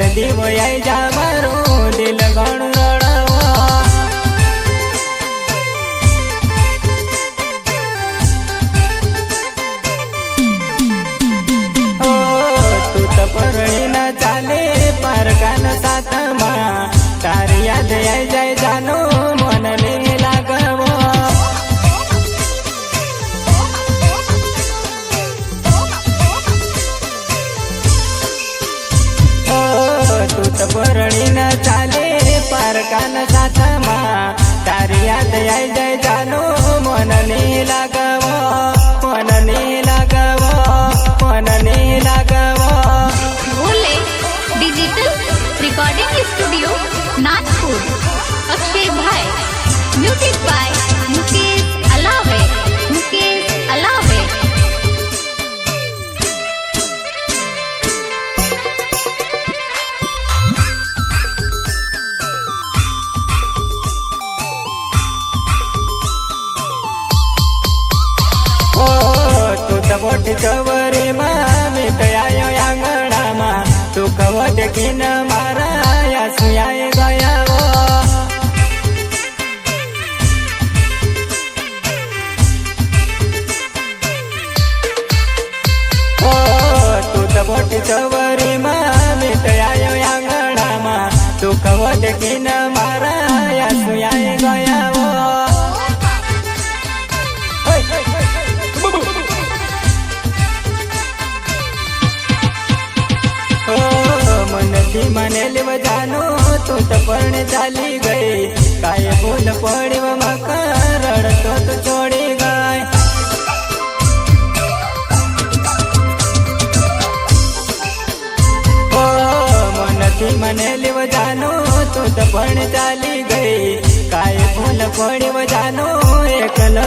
जल्दी वही जा मारो दिल घणो रड़वा ओ तू तो परणी न चाले पारकान साथ में तारी याद आई जाए जानो मन ने लागवो तू तो परणी न चाले पारकान साथ में तारी याद आई जाए जानो मन ने लागवो मन ने लागवो मन ने लागवो बोले digital recording studio Nagpur Akshay भाई म्यूजिक बाय मुकेश अलावे मुकेश अलावे तू तो बोट चवरी में मैं तो आयो आंगणा में तू कहो देखीन मारा या सुयाए गया वो तू तो बोट चवरी में मैं तो आयो आंगणा में तू कहो देखीन मारा या सुयाए गया वो मनथी मने लेव जानो तू तो पण चाली गई काय बोल पड़ी मकर रड़तो तू छोड़ी गई ओ मनथी मने लेव जानो तू तो पण चाली गई काय बोल पड़ी जानो एकल